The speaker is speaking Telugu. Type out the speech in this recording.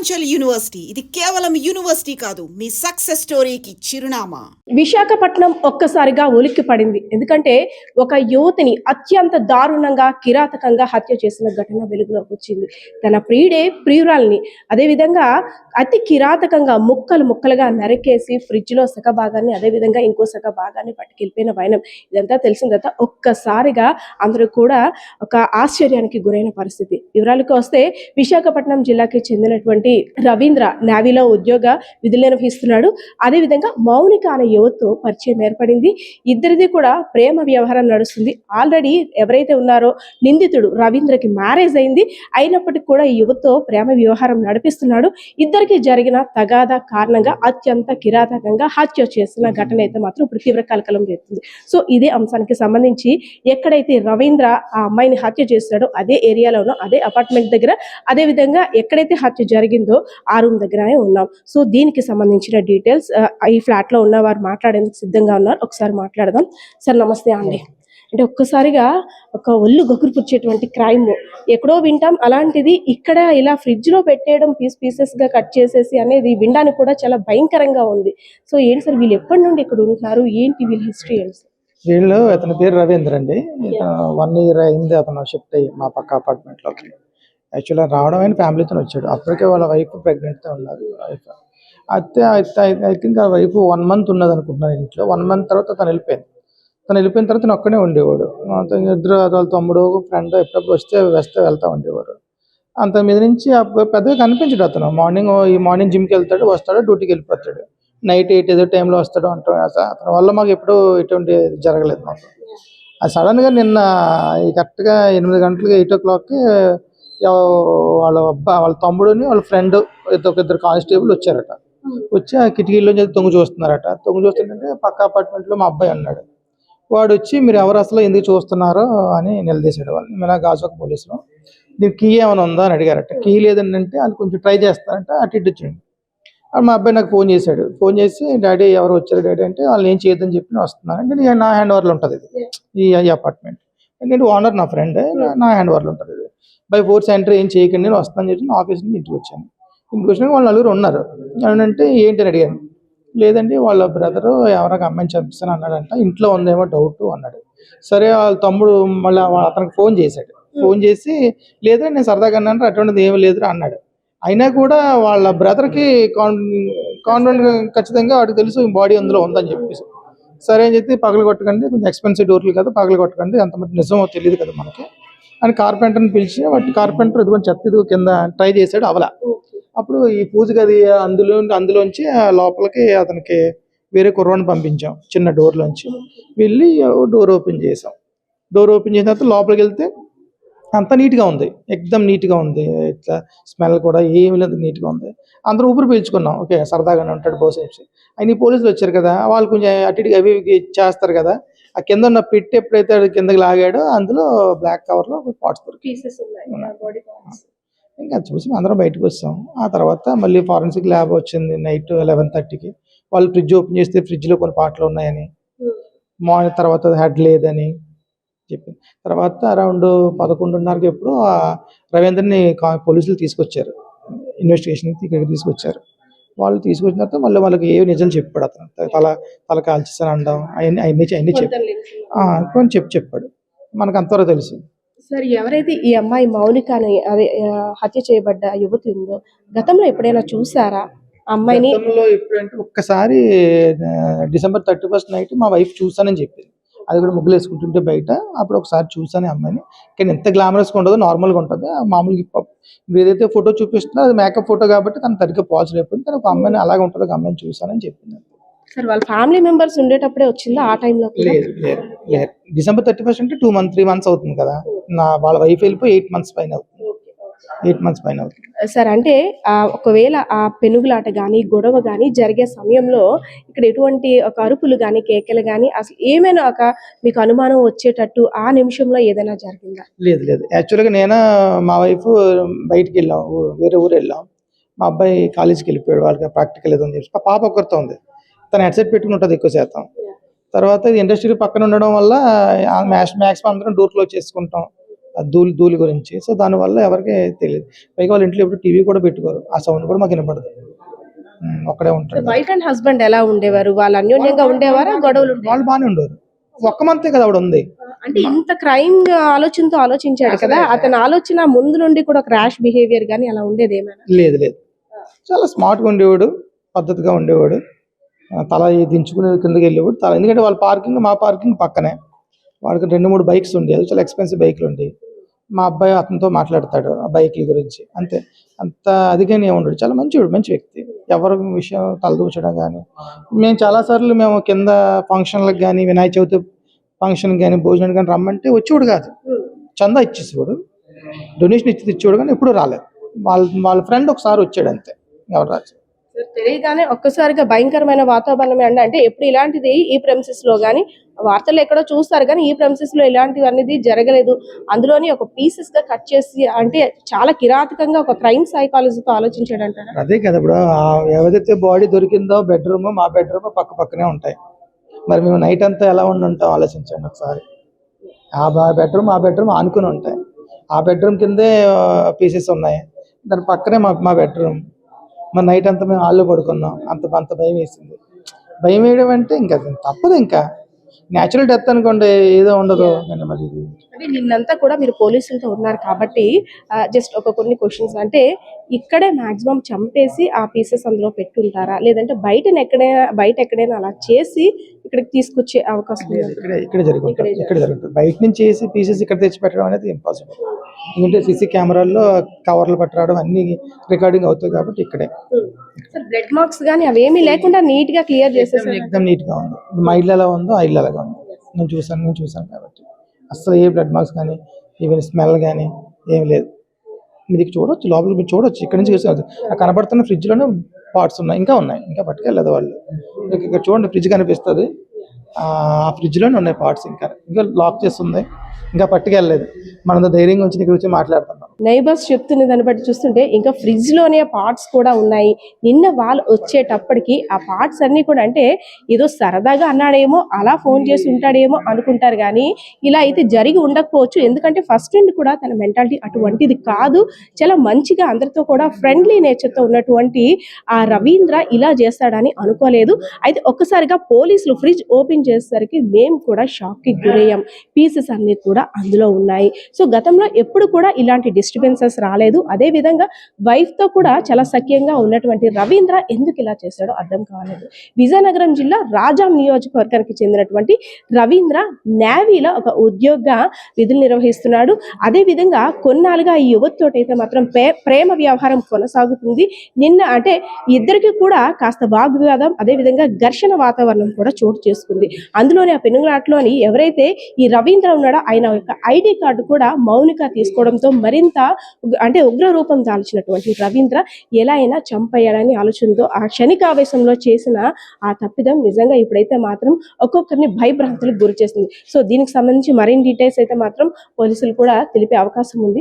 పూర్వాంచల్ యూనివర్సిటీ ఇది కేవలం యూనివర్సిటీ కాదు, మీ సక్సెస్ స్టోరీకి చిరునామా. విశాఖపట్నం ఒక్కసారిగా ఉలిక్కి పడింది. ఎందుకంటే ఒక యువతిని అత్యంత దారుణంగా కిరాతకంగా హత్య చేసిన ఘటన వెలుగులోకి వచ్చింది. తన ప్రియురాల్ని అదేవిధంగా అతి కిరాతకంగా ముక్కలు ముక్కలుగా నరికేసి ఫ్రిడ్జ్లో సగ భాగాన్ని అదేవిధంగా ఇంకో సగ భాగాన్ని పట్టుకెళ్ళిపోయిన వైనం. ఇదంతా తెలిసిన తర్వాత ఒక్కసారిగా అందరూ కూడా ఒక ఆశ్చర్యానికి గురైన పరిస్థితి. వివరాలకు వస్తే విశాఖపట్నం జిల్లాకి చెందినటువంటి రవీంద్ర నేవీలో ఉద్యోగ విధులు నిర్వహిస్తున్నాడు. అదేవిధంగా మౌనిక అనే యువతతో పరిచయం ఏర్పడింది. ఇద్దరిది కూడా ప్రేమ వ్యవహారం నడుస్తుంది. ఆల్రెడీ ఎవరైతే ఉన్నారో నిందితుడు రవీంద్రకి మ్యారేజ్ అయింది. అయినప్పటికీ కూడా ఈ యువతతో ప్రేమ వ్యవహారం నడిపిస్తున్నాడు. ఇద్దరికి జరిగిన తగాదా కారణంగా అత్యంత కిరాతకంగా హత్య చేసిన ఘటన అయితే మాత్రం ఇప్పుడు తీవ్ర కలకలం రేపుతుంది. సో ఇదే అంశానికి సంబంధించి ఎక్కడైతే రవీంద్ర ఆ అమ్మాయిని హత్య చేశాడో అదే ఏరియాలోనో అదే అపార్ట్మెంట్ దగ్గర అదే విధంగా ఎక్కడైతే హత్య జరిగిందో ఆ రూమ్ దగ్గరనే ఉన్నాం. సో దీనికి సంబంధించిన డీటెయిల్స్ ఈ ఫ్లాట్ లో ఉన్న వారు మాట్లాడేందుకు సిద్ధంగా ఉన్నారు. ఒకసారి మాట్లాడదాం. సార్ నమస్తే అండి. అంటే ఒక్కసారిగా ఒక ఒళ్ళు గగురుపుచ్చేటువంటి క్రైమ్ ఎక్కడో వింటాం, అలాంటిది ఇక్కడ ఇలా ఫ్రిడ్జ్ లో పెట్టేయడం పీసెస్ గా కట్ చేసేసి అనేది వినడానికి కూడా చాలా భయంకరంగా ఉంది. సో ఏంటి సార్, వీళ్ళు ఎప్పటి నుండి ఇక్కడ ఉంటున్నారు, ఏంటి వీళ్ళ హిస్టరీ ఏంటి? వీళ్ళు అతని పేరు రవీంద్ర అండి. 1 year అయింది అతను షిఫ్ట్ అయ్యి మా పక్క అపార్ట్మెంట్ లోకి. యాక్చువల్గా రావడం అయిన ఫ్యామిలీతో వచ్చాడు. అప్పటికే వాళ్ళ వైఫ్ ప్రెగ్నెంట్తో ఉన్నారు. వైఫ్ అయితే ఐ థింక్ ఆ వైఫ్ 1 month ఉన్నది అనుకుంటున్నాను ఇంట్లో. 1 month తర్వాత తను వెళ్ళిపోయిన తర్వాత నేను ఒక్కనే ఉండేవాడు. ఇద్దరు వాళ్ళ తమ్ముడు ఫ్రెండ్ ఎప్పుడప్పుడు వస్తే వెళ్తా ఉండేవారు. అంత మీద నుంచి పెద్దగా కనిపించడు అతను. మార్నింగ్ జిమ్కి వెళ్తాడు, వస్తాడు, డ్యూటీకి వెళ్ళిపోతాడు. నైట్ 8 ఏదో టైంలో వస్తాడు అంటాం. అతని వల్ల మాకు ఎప్పుడూ ఎటువంటి జరగలేదు మాకు. అది సడన్గా నిన్న కరెక్ట్గా 8 గంటలకి 8 o'clockకి వాళ్ళ తమ్ముడుని వాళ్ళ ఫ్రెండ్ ఇద్దరు కానిస్టేబుల్ వచ్చారట. వచ్చి ఆ కిటికీలో తొంగి చూస్తున్నారట. తొంగి చూస్తుంటే పక్క అపార్ట్మెంట్లో మా అబ్బాయి అన్నాడు. వాడు వచ్చి మీరు ఎవరు అసలు ఎందుకు చూస్తున్నారో అని నిలదీశాడు వాళ్ళు. మేము గాజువాక పోలీసులు. దీనికి కీ ఏమైనా ఉందా అని అడిగారట. కీ లేదంటే వాళ్ళు కొంచెం ట్రై చేస్తారంట. అటు ఇటు వచ్చాడు. మా అబ్బాయి నాకు ఫోన్ చేశాడు. ఫోన్ చేసి డాడీ ఎవరు వచ్చారు డాడీ అంటే వాళ్ళు ఏం చేయొద్దని చెప్పి నేను వస్తున్నాను అంటే నా హ్యాండ్ ఓవర్లో ఉంటుంది ఇది ఈ అపార్ట్మెంట్. నేను ఓనర్, నా ఫ్రెండ్, నా హ్యాండ్ ఓవర్లో ఉంటుంది ఇది. బై ఫోర్స్ ఎంట్రీ ఏం చేయకండి, నేను వస్తానని చెప్పి నా ఆఫీస్ నుంచి ఇంటికి వచ్చాను. ఇంటికి వచ్చినాక వాళ్ళు 4 ఉన్నారు. అంటే ఏంటి అని అడిగాను. లేదండి వాళ్ళ బ్రదరు ఎవరికి అమ్మాయిని చంపిస్తాను అన్నాడంట, ఇంట్లో ఉందేమో డౌట్ అన్నాడు. సరే వాళ్ళ తమ్ముడు మళ్ళీ అతనికి ఫోన్ చేశాడు. ఫోన్ చేసి లేదండి నేను సరదాగా అన్నాను, అటువంటిది ఏమీ లేదురా అన్నాడు. అయినా కూడా వాళ్ళ బ్రదర్కి కాన్ఫిడెంట్ ఖచ్చితంగా వాడికి తెలుసు బాడీ అందులో ఉందని చెప్పేసి సరే అని చెప్పి పగలు కొట్టకండి, కొంచెం ఎక్స్పెన్సివ్ డోర్లు కదా పగలు కొట్టకండి, అంతమంది నిజమో తెలియదు కదా మనకి అని కార్పెంటర్ని పిలిచి వాటి కార్పెంటర్ ఇదిగో చెత్త ఇదిగో కింద ట్రై చేశాడు. అవలా. అప్పుడు ఈ పూజ గది అందులోంచి లోపలికి అతనికి వేరే కుర్రాన్ని పంపించాం. చిన్న డోర్లోంచి వెళ్ళి డోర్ ఓపెన్ చేసాం. డోర్ ఓపెన్ చేసిన తర్వాత లోపలికి వెళ్తే అంతా నీట్గా ఉంది, ఎక్దమ్ నీట్గా ఉంది. ఇట్లా స్మెల్ కూడా ఏమి లేదు, నీట్గా ఉంది. అందరూ ఊపిరి పీల్చుకున్నాం. ఓకే సరదాగానే ఉంటాడు బోసేసి. అయిన పోలీసులు వచ్చారు కదా, వాళ్ళు కొంచెం అటు ఇటు అవి చేస్తారు కదా. ఆ కింద ఉన్న పెట్టి ఎప్పుడైతే కిందకి లాగాడో అందులో బ్లాక్ కవర్లో పార్ట్స్ దొరికి ఇంకా చూసి అందరం బయటకు వచ్చాం. ఆ తర్వాత మళ్ళీ ఫారెన్సిక్ ల్యాబ్ వచ్చింది నైట్ 11:30కి. వాళ్ళు ఫ్రిడ్జ్ ఓపెన్ చేస్తే ఫ్రిడ్జ్లో కొన్ని పార్ట్లు ఉన్నాయని, మార్నింగ్ తర్వాత హెడ్ లేదని చెప్పింది. తర్వాత అరౌండ్ 11:30కి ఎప్పుడు ఆ రవీంద్రని పోలీసులు తీసుకొచ్చారు, ఇన్వెస్టిగేషన్కి ఇక్కడికి తీసుకొచ్చారు. వాళ్ళు తీసుకొచ్చిన తర్వాత మళ్ళీ వాళ్ళకి ఏ నిజాలు చెప్పాడు. అతను తల కాల్చేసాను అనడం అవన్నీ కొంచెం చెప్పాడు. మనకు అంతవరకు తెలుసు. సార్, ఎవరైతే ఈ అమ్మాయి మౌనిక అని అదే హత్య చేయబడ్డ యువతి ఉందో గతంలో ఎప్పుడైనా చూసారా అమ్మాయిని? ఎప్పుడంటే ఒక్కసారి December 31st నైట్ మా వైఫ్ చూసానని చెప్పింది. అది కూడా ముగ్గులు వేసుకుంటుంటే బయట. అప్పుడు ఒకసారి చూసాను అమ్మాయిని. కానీ ఎంత గ్లామరస్గా ఉండదు, నార్మల్గా ఉంటుంది. మామూలుగా మీరు ఏదైతే ఫోటో చూపిస్తున్నా అది మేకప్ ఫోటో కాబట్టి తను సరిగ్గా పాల్స్ లేకపోయింది. కానీ ఒక అమ్మాయిని అలాగే ఉంటుంది, ఒక అమ్మాయిని చూసానని చెప్పింది. సార్, వాళ్ళ ఫ్యామిలీ మెంబర్స్ ఉండేటప్పుడే వచ్చిందా ఆ టైంలో? లేదు. December 31st అంటే 3 months అవుతుంది కదా. వాళ్ళ వైఫ్ వెళ్ళిపోయి 8 months పైన అవుతుంది. 8 months పైన అవుతుంది. సార్, అంటే ఒకవేళ ఆ పెనుగులాట కానీ గొడవ కానీ జరిగే సమయంలో ఇక్కడ ఎటువంటి ఒక అరుపులు కానీ కేకలు కానీ అసలు ఏమైనా ఒక మీకు అనుమానం వచ్చేటట్టు ఆ నిమిషంలో ఏదైనా జరిగిందా? లేదు. యాక్చువల్గా నేను మా వైఫ్ బయటికి వెళ్ళాం, వేరే ఊరు వెళ్ళాం. మా అబ్బాయి కాలేజీకి వెళ్ళిపోయాడు, వాళ్ళకి ప్రాక్టికల్ ఏదో అని చెప్పి. పాప ఒక్కరితో ఉంది. తను హెడ్సెట్ పెట్టుకుని ఉంటుంది ఎక్కువ శాతం. తర్వాత ఇండస్ట్రీ పక్కన ఉండడం వల్ల మ్యాక్సిమం అందరం డోర్ క్లోజ్ చేసుకుంటాం. ఆ ధూళి ధూళి గురించి. సో దానివల్ల ఎవరికీ తెలియదు. పైగా వాళ్ళ ఇంట్లో ఎప్పుడు టీవీ కూడా పెట్టుకోరు. ఆ సౌండ్ కూడా మాకు వినపడదు. ఒక్కడే ఉంటాడు. వైఫ్ అండ్ హస్బెండ్ ఎలా ఉండేవారు? వాళ్ళు అన్యోన్యంగా ఉండేవారా? గొడవలు ఉండేవా? వాళ్ళు బాగానే ఉండేవారు. ఒక్క మంతే కదా ఆవిడ ఉంది. అంటే ఇంత క్రైమ్ ఆలోచనతో ఆలోచించాడు కదా, అతని ఆలోచన ముందు నుండి కూడా ఒక ర్యాష్ బిహేవియర్ గానీ అలా ఉండేది ఏమైనా? లేదు లేదు, చాలా స్మార్ట్గా ఉండేవాడు, పద్ధతిగా ఉండేవాడు. తల దించుకుని కిందకి వెళ్ళేవాడు. ఎందుకంటే వాళ్ళ పార్కింగ్ మా పార్కింగ్ పక్కనే. వాడికి 2-3 బైక్స్ ఉండేవి, చాలా ఎక్స్పెన్సివ్ బైక్లు ఉండేవి. మా అబ్బాయి అతనితో మాట్లాడతాడు ఆ బైక్ల గురించి, అంతే. అంత అదిగానే ఉండడు. చాలా మంచివాడు, మంచి వ్యక్తి. ఎవరి విషయం తలదూచడం కానీ. మేము చాలాసార్లు మేము కింద ఫంక్షన్లకు కానీ, వినాయక చవితి ఫంక్షన్కి కానీ, భోజనానికి కానీ రమ్మంటే వచ్చేవాడు కాదు. చందా ఇచ్చేసేవాడు, డొనేషన్ ఇచ్చేవాడు, కానీ ఎప్పుడూ రాలేదు. వాళ్ళ ఫ్రెండ్ ఒకసారి వచ్చాడు అంతే, ఎవరు రాజు. తెలియగానే ఒక్కసారిగా భయంకరమైన వాతావరణం అంటే ఎప్పుడు ఇలాంటిది ఈ ప్రెమిసెస్ లో గానీ, వార్తలు ఎక్కడో చూస్తారు కానీ ఈ ప్రెమిసెస్ లో ఇలాంటివి అనేది జరగలేదు. అందులోని ఒక పీసెస్ గా కట్ చేసి అంటే చాలా కిరాతకంగా ఒక క్రైమ్ సైకాలజీతో ఆలోచించాడంటారా? అదే కదా, ఇప్పుడు ఏదైతే బాడీ దొరికిందో బెడ్రూమ్ మా బెడ్రూమ్ పక్క పక్కనే ఉంటాయి. మరి మేము నైట్ అంతా ఎలా ఉంటాం ఆలోచించండి ఒకసారి. ఆ బెడ్రూమ్ ఆనుకుని ఉంటాయి. ఆ బెడ్రూమ్ కిందే పీసెస్ ఉన్నాయి, దాని పక్కనే మా బెడ్రూమ్. మరి నైట్ అంతా మేము హాల్లో పడుకున్నాం. అంత భయం వేసింది. భయం వేయడం అంటే ఇంకా తప్పదు. ఇంకా న్యాచురల్ డెత్ అనుకోండి, ఏదో ఉండదు. మరి ఇది అంటే నిన్నంతా కూడా మీరు పోలీసులతో ఉన్నారు కాబట్టి జస్ట్ కొన్ని క్వశ్చన్స్. అంటే ఇక్కడే మాక్సిమం చంపేసి ఆ పీసెస్ అందులో పెట్టుంటారా, లేదంటే బయట ఎక్కడైనా అలా చేసి ఇక్కడికి తీసుకొచ్చే అవకాశం ఉందా? ఇక్కడ జరుగుతుంది. బయట నుంచి వేసి పీసెస్ ఇక్కడ తెచ్చి పెట్టడం అనేది ఇంపాసిబుల్. ఎందుకంటే సీసీ కెమెరాల్లో కవర్లు పట్టడం అన్ని రికార్డింగ్ అవుతాయి కాబట్టి ఇక్కడే. బ్లడ్ మార్క్స్ కానీ అవేమీ లేకుండా నీట్ గా క్లియర్ చేసేసారు. ఎక్దమ్ నీట్ గా ఉంది. మా ఇల్లు ఎలా ఉందో ఆ ఇల్లు అలాగా ఉంది. నేను చూసాను కాబట్టి అసలు ఏ బ్లడ్ మార్క్స్ కానీ, ఈవెన్ స్మెల్ కానీ ఏమి లేదు. మీరు చూడొచ్చు, లోపలికి మీరు చూడొచ్చు. ఇక్కడ నుంచి చూసారు ఆ కనబడుతున్న ఫ్రిడ్జ్ లోనే పార్ట్స్ ఉన్నాయి, ఇంకా పట్టుకెళ్ళలేదు వాళ్ళు. ఇక్కడ చూడండి, ఫ్రిడ్జ్ కనిపిస్తుంది. ఆ ఫ్రిడ్జ్ లోనే ఉన్నాయి పార్ట్స్. ఇంకా లాక్ చేస్తుంది, ఇంకా పట్టుకెళ్ళలేదు. మనం ధైర్యంగా వచ్చి ఇక్కడ వచ్చి మాట్లాడుతున్నాం. నైబర్స్ చెప్తున్న దాన్ని బట్టి చూస్తుంటే ఇంకా ఫ్రిడ్జ్ లోనే పార్ట్స్ కూడా ఉన్నాయి. నిన్న వాళ్ళు వచ్చేటప్పటికి ఆ పార్ట్స్ అన్ని కూడా అంటే ఏదో సరదాగా అన్నాడేమో, అలా ఫోన్ చేసి ఉంటాడేమో అనుకుంటారు కానీ ఇలా అయితే జరిగి ఉండకపోవచ్చు. ఎందుకంటే ఫస్ట్ నుండి కూడా తన మెంటాలిటీ అటువంటిది కాదు. చాలా మంచిగా అందరితో కూడా ఫ్రెండ్లీ నేచర్తో ఉన్నటువంటి ఆ రవీంద్ర ఇలా చేస్తాడని అనుకోలేదు. అయితే ఒక్కసారిగా పోలీసులు ఫ్రిడ్జ్ ఓపెన్ చేసేసరికి మేము కూడా షాక్ కి గురయ్యాం. పీసెస్ అన్ని కూడా అందులో ఉన్నాయి. సో గతంలో ఎప్పుడు కూడా ఇలాంటి డిస్టర్బెన్సెస్ రాలేదు. అదే విధంగా వైఫ్ తో కూడా చాలా సఖ్యంగా ఉన్నటువంటి రవీంద్ర ఎందుకు ఇలా చేశాడో అర్థం కాలేదు. విజయనగరం జిల్లా రాజాం నియోజకవర్గానికి చెందినటువంటి రవీంద్ర నేవీలో ఒక ఉద్యోగిగా విధులు నిర్వహిస్తున్నాడు. అదే విధంగా కొన్నాళ్ళుగా ఈ యువతితోటైతే మాత్రం ప్రేమ వ్యవహారం కొనసాగుతుంది. నిన్న అంటే ఇద్దరికి కూడా కాస్త వాగ్వివాదం, అదే విధంగా ఘర్షణ వాతావరణం కూడా చోటు చేసుకుంది. అందులోని ఆ పెనుగులాట్లోని ఎవరైతే ఈ రవీంద్ర ఉన్నాడో ఆయన యొక్క ఐడి కార్డు కూడా మౌనిక తీసుకోవడంతో మరింత అంటే ఉగ్ర రూపం దాల్చినటువంటి రవీంద్ర ఎలా అయినా చంపేయాలని ఆలోచనతో ఆ క్షణికావేశంలో చేసిన ఆ తప్పిదం నిజంగా ఇప్పుడైతే మాత్రం ఒక్కొక్కరిని భయభ్రాంతులకు గురి చేస్తుంది. సో దీనికి సంబంధించి మరిన్ని డీటెయిల్స్ అయితే మాత్రం పోలీసులు కూడా తెలిపే అవకాశం ఉంది.